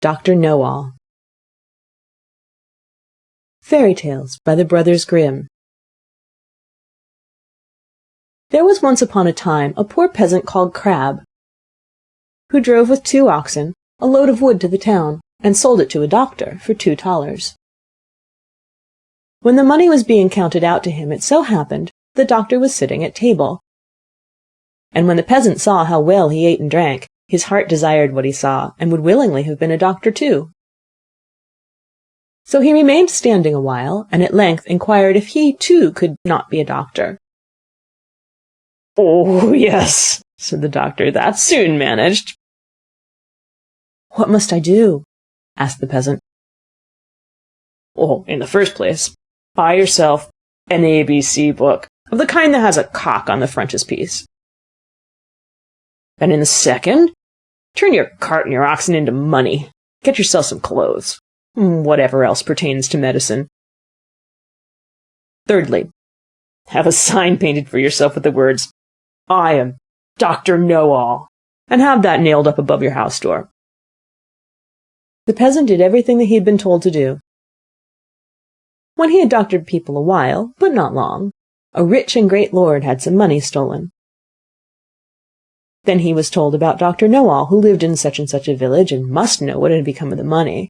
Dr. Know-all. Fairy Tales by the Brothers Grimm. There was once upon a time a poor peasant called Crabb, who drove with 2 oxen a load of wood to the town, and sold it to a doctor for $2. When the money was being counted out to him, it so happened the doctor was sitting at table. And when the peasant saw how well he ate and drank, his heart desired what he saw, and would willingly have been a doctor too. So he remained standing a while, and at length inquired if he too could not be a doctor. "Oh, yes," said the doctor, "that's soon managed." "What must I do?" asked the peasant. "Oh, in the first place, buy yourself an ABC book, of the kind that has a cock on the frontispiece. And in the second, turn your cart and your oxen into money. Get yourself some clothes, whatever else pertains to medicine. Thirdly, have a sign painted for yourself with the words, 'I am Dr. Know-all,' and have that nailed up above your house door." The peasant did everything that he had been told to do. When he had doctored people a while, but not long, a rich and great lord had some money stolen. Then he was told about Dr. Know-all, who lived in such and such a village, and must know what had become of the money.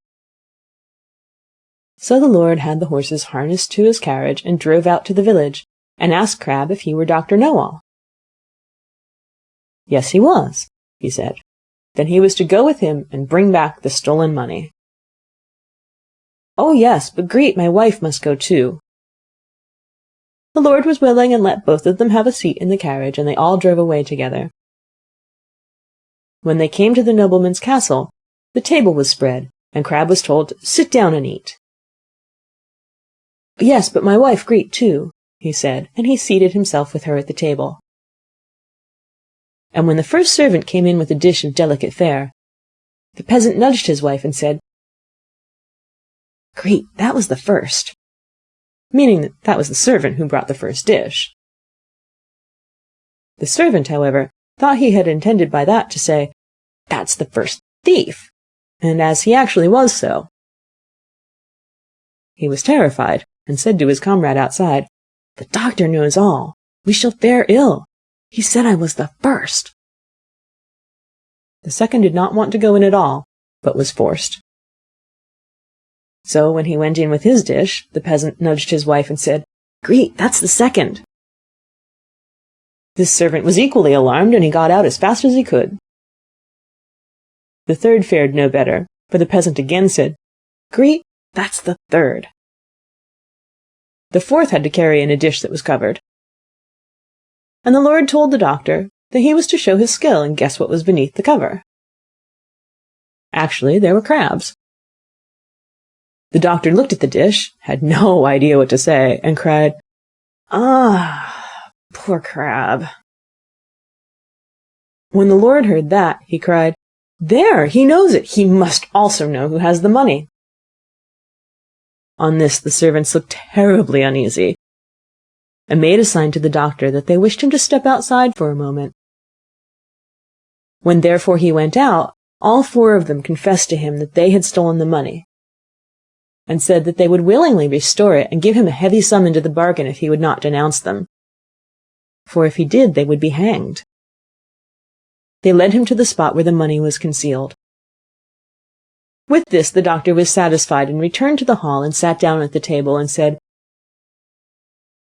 So the lord had the horses harnessed to his carriage, and drove out to the village, and asked Crabb if he were Dr. Know-all. Yes, he was, he said. Then he was to go with him and bring back the stolen money. "Oh, yes, but Greet, my wife, must go too." The lord was willing, and let both of them have a seat in the carriage, and they all drove away together. When they came to the nobleman's castle, the table was spread, and Crabb was told to sit down and eat. "Yes, but my wife Greet too," he said, and he seated himself with her at the table. And when the first servant came in with a dish of delicate fare, the peasant nudged his wife and said, "Greet, that was the first," meaning that that was the servant who brought the first dish. The servant, however, thought he had intended by that to say, "That's the first thief," and as he actually was so, he was terrified, and said to his comrade outside, "The doctor knows all. We shall fare ill. He said I was the first." The second did not want to go in at all, but was forced. So when he went in with his dish, the peasant nudged his wife and said, "Greet, that's the second." This servant was equally alarmed, and he got out as fast as he could. The third fared no better, for the peasant again said, "Greet, that's the third." The fourth had to carry in a dish that was covered. And the lord told the doctor that he was to show his skill and guess what was beneath the cover. Actually, there were crabs. The doctor looked at the dish, had no idea what to say, and cried, "Ah, poor Crabb." When the lord heard that, he cried, "There, he knows it. He must also know who has the money." On this the servants looked terribly uneasy, and made a sign to the doctor that they wished him to step outside for a moment. When therefore he went out, all 4 of them confessed to him that they had stolen the money, and said that they would willingly restore it and give him a heavy sum into the bargain if he would not denounce them, for if he did they would be hanged. They led him to the spot where the money was concealed. With this the doctor was satisfied, and returned to the hall and sat down at the table and said,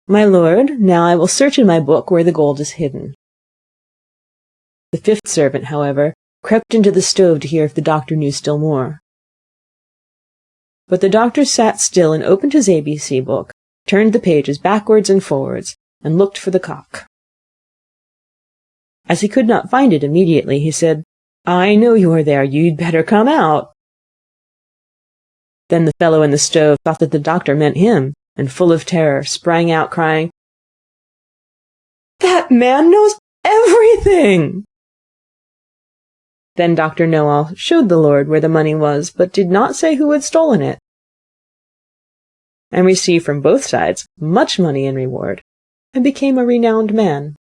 "My lord, now I will search in my book where the gold is hidden." The 5th servant, however, crept into the stove to hear if the doctor knew still more. But the doctor sat still and opened his ABC book, turned the pages backwards and forwards, and looked for the cock. As he could not find it immediately, he said, "I know you are there. You'd better come out." Then the fellow in the stove thought that the doctor meant him, and full of terror sprang out, crying, "That man knows everything!" Then Dr. Know-all showed the lord where the money was, but did not say who had stolen it, and received from both sides much money in reward, and became a renowned man.